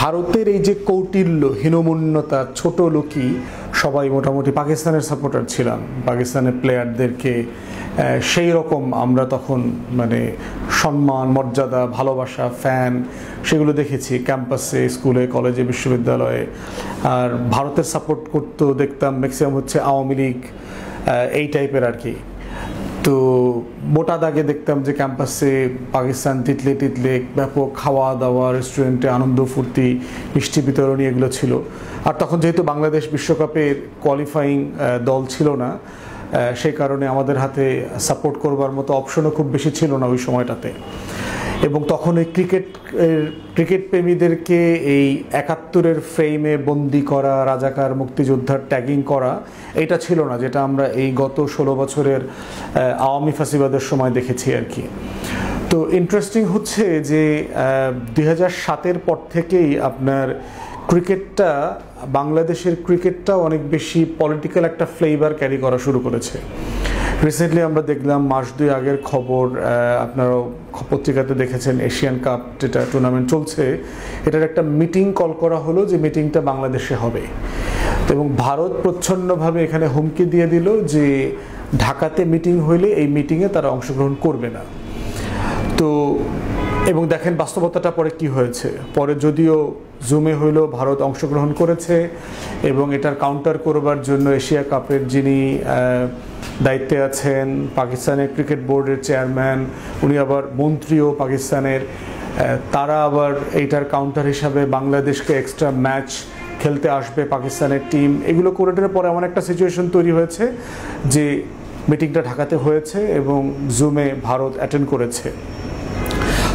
ভারতের এই যে কৌটিল্য, হীনমন্যতা, ছোট লোকই সবাই মোটামুটি পাকিস্তানের সাপোর্টার ছিলাম। পাকিস্তানের প্লেয়ারদেরকে সেই রকম আমরা তখন মানে সম্মান, মর্যাদা, ভালোবাসা, ফ্যান সেগুলো দেখেছি ক্যাম্পাসে, স্কুলে, কলেজে, বিশ্ববিদ্যালয়ে। আর ভারতের সাপোর্ট করতো দেখতাম ম্যাক্সিমাম হচ্ছে আওয়ামী লীগ, এই টাইপের আর কি। তো মোটা দাগে দেখতাম যে ক্যাম্পাসে পাকিস্তান তিতলে তিতলে ব্যাপক খাওয়া দাওয়া, রেস্টুরেন্টে আনন্দ ফুর্তি, মিষ্টি বিতরণী এগুলো ছিল। আর তখন যেহেতু বাংলাদেশ বিশ্বকাপের কোয়ালিফাইং দল ছিল না, সেই কারণে আমাদের হাতে সাপোর্ট করবার মতো অপশনও খুব বেশি ছিল না ওই সময়টাতে। এবং তখন এই ক্রিকেট প্রেমীদেরকে এই ৭১-এর ফ্রেমে বন্দি করা, রাজাকার, মুক্তিযোদ্ধার ট্যাগিং করা, এটা ছিল না যেটা আমরা এই গত ১৬ বছরের আওয়ামী ফ্যাসিবাদের সময় দেখেছি আর কি। তো ইন্টারেস্টিং হচ্ছে যে ২০০৭-এর পর থেকেই আপনার ক্রিকেটটা, বাংলাদেশের ক্রিকেটটা অনেক বেশি পলিটিক্যাল একটা ফ্লেভার ক্যারি করা শুরু করেছে। রিসেন্টলি আমরা দেখলাম মাস ২ আগের খবর, আপনারাও পত্রিকাতে দেখেছেন, এশিয়ান কাপ যেটা টুর্নামেন্ট চলছে, এটার একটা মিটিং কল করা হলো যে মিটিংটা বাংলাদেশে হবে। এবং ভারত প্রচ্ছন্নভাবে এখানে হুমকি দিয়ে দিল যে ঢাকাতে মিটিং হইলে এই মিটিংয়ে তারা অংশগ্রহণ করবে না। তো এবং দেখেন বাস্তবতাটা পরে কি হয়েছে। পরে যদিও জুমে হইলেও ভারত অংশগ্রহণ করেছে এবং এটার কাউন্টার করবার জন্য এশিয়া কাপের যিনি দায়িত্বে আছেন, পাকিস্তানের ক্রিকেট বোর্ডের চেয়ারম্যান, উনি আবার মন্ত্রীও পাকিস্তানের, তারা আবার এইটার কাউন্টার হিসাবে বাংলাদেশকে এক্সট্রা ম্যাচ খেলতে আসবে পাকিস্তানের টিম। এগুলো করে পরে এমন একটা সিচুয়েশন তৈরি হয়েছে যে মিটিংটা ঢাকাতে হয়েছে এবং জুমে ভারত অ্যাটেন্ড করেছে।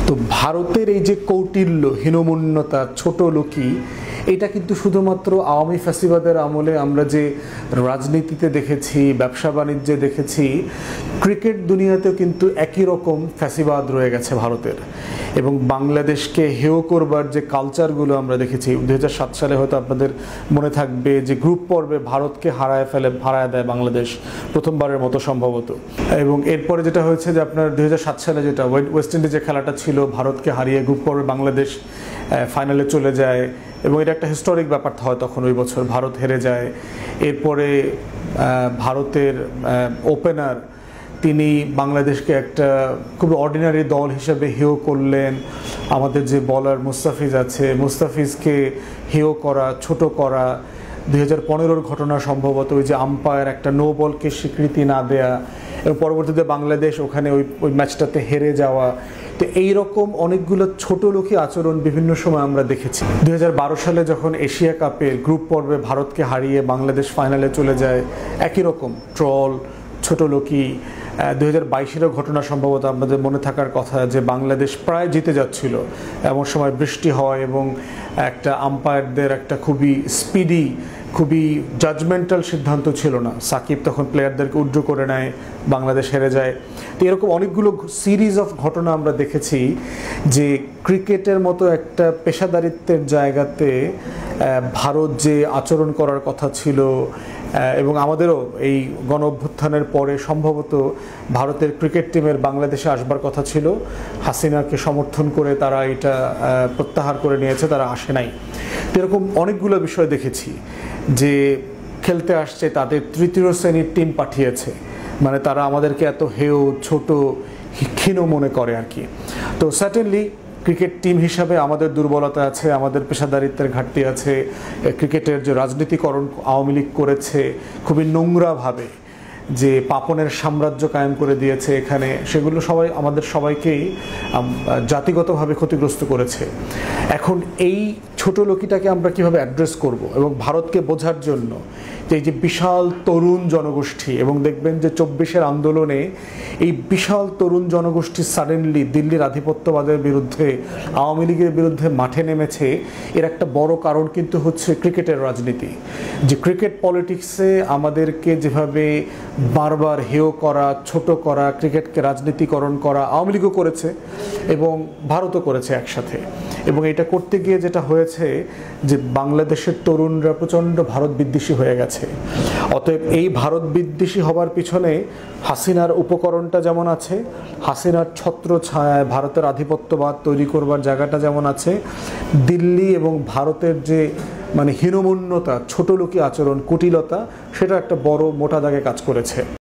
তো ভারতের এই যে কৌটিল্য, হীনমন্যতা, ছোট লোকই, এটা কিন্তু শুধুমাত্র আওয়ামী ফ্যাসিবাদের আমলে আমরা যে রাজনীতিতে দেখেছি, ব্যবসা বাণিজ্যে দেখেছি, ক্রিকেট দুনিয়াতেও কিন্তু একই রকম ফ্যাসিবাদ রয়ে গেছে ভারতের। এবং বাংলাদেশকে হেয় করবার যে কালচারগুলো আমরা দেখেছি, ২০০৭ সালে হয়তো আপনাদের মনে থাকবে যে গ্রুপ পর্বে ভারতকে হারায় দেয় বাংলাদেশ প্রথমবারের মতো সম্ভবত। এবং এরপরে যেটা হয়েছে যে আপনার ২০০৭ সালে যেটা ওয়েস্ট ইন্ডিজের খেলাটা ছিল, ভারতকে হারিয়ে গ্রুপ পর্বে বাংলাদেশ ফাইনালে চলে যায় এবং এটা একটা হিস্টোরিক ব্যাপার হয়। তখন ওই বছর ভারত হেরে যায়। এরপরে ভারতের ওপেনার তিনি বাংলাদেশকে একটা খুব অর্ডিনারি দল হিসেবে হেয় করলেন। আমাদের যে বলার মুস্তাফিজ আছে, মুস্তাফিজকে হেয় করা, ছোট করা। ২০১৫-র ঘটনা সম্ভবত, ওই যে আম্পায়ার একটা নো বলকে স্বীকৃতি না দেয়া এবং পরবর্তীতে বাংলাদেশ ওখানে ওই ম্যাচটাতে হেরে যাওয়া। তো এইরকম অনেকগুলো ছোট লোকই আচরণ বিভিন্ন সময় আমরা দেখেছি। ২০১২ সালে যখন এশিয়া কাপের গ্রুপ পর্বে ভারতকে হারিয়ে বাংলাদেশ ফাইনালে চলে যায়, একই রকম ট্রল, ছোট লোকই। ২০২২-এরও ঘটনা সম্ভবত আমাদের মনে থাকার কথা যে বাংলাদেশ প্রায় জিতে যাচ্ছিল, এমন সময় বৃষ্টি হয় এবং একটা আম্পায়ারদের একটা খুবই স্পিডি, খুবই জাজমেন্টাল সিদ্ধান্ত ছিল না। সাকিব তখন প্লেয়ারদেরকে উইথড্র করে নেয়, বাংলাদেশ হেরে যায়। তো এরকম অনেকগুলো সিরিজ অফ ঘটনা আমরা দেখেছি যে ক্রিকেটের মতো একটা পেশাদারিত্বের জায়গাতে ভারত যে আচরণ করার কথা ছিল, এবং আমাদেরও এই গণ অভ্যুত্থানের পরে সম্ভবত ভারতের ক্রিকেট টিমের বাংলাদেশে আসবার কথা ছিল, হাসিনাকে সমর্থন করে তারা এটা প্রত্যাহার করে নিয়েছে, তারা আসে নাই। তো এরকম অনেকগুলো বিষয় দেখেছি যে খেলতে আসছে তাদের তৃতীয় শ্রেণীর টিম পাঠিয়েছে, মানে তারা আমাদেরকে এত হেয়, ছোট, ক্ষীণ মনে করে আর কি। তো সার্টেনলি ক্রিকেট টিম হিসাবে আমাদের দুর্বলতা আছে, আমাদের পেশাদারিত্বের ঘাটতি আছে। ক্রিকেটের যে রাজনীতিকরণ আওয়ামী লীগ করেছে খুবই নোংরাভাবে, যে পাপনের সাম্রাজ্য কায়েম করে দিয়েছে এখানে, সেগুলো আমাদের সবাইকেই জাতিগতভাবে ক্ষতিগ্রস্ত করেছে। এখন এই ছোট লোকটাকে আমরা কিভাবে অ্যাড্রেস করব এবং ভারতকে বোঝার জন্য যে এই যে বিশাল তরুণ জনগোষ্ঠী, এবং দেখবেন যে ২৪-এর আন্দোলনে এই বিশাল তরুণ জনগোষ্ঠী সাডেনলি দিল্লির আধিপত্যবাদের বিরুদ্ধে, আওয়ামী লীগের বিরুদ্ধে মাঠে নেমেছে, এর একটা বড় কারণ কিন্তু হচ্ছে ক্রিকেটের রাজনীতি। যে ক্রিকেট পলিটিক্সে আমাদেরকে যেভাবে বারবার হেয় করা, ছোট করা, ক্রিকেটকে রাজনীতিকরণ করা আওয়ামী লীগও করেছে এবং ভারতও করেছে একসাথে। এবং এটা করতে গিয়ে যেটা হয়েছে যে বাংলাদেশের তরুণরা প্রচণ্ড ভারত বিদ্বেষী হয়ে গেছে। অতএব এই ভারত বিদ্বেষী হবার পিছনে হাসিনার উপকরণটা যেমন আছে, হাসিনার ছত্র ছায়ায় ভারতের আধিপত্যবাদ তৈরি করবার জায়গাটা যেমন আছে, দিল্লি এবং ভারতের যে মানে হীনমন্যতা, ছোটলোকি আচরণ, কুটিলতা, সেটা একটা বড় মোটা দাগে কাজ করেছে।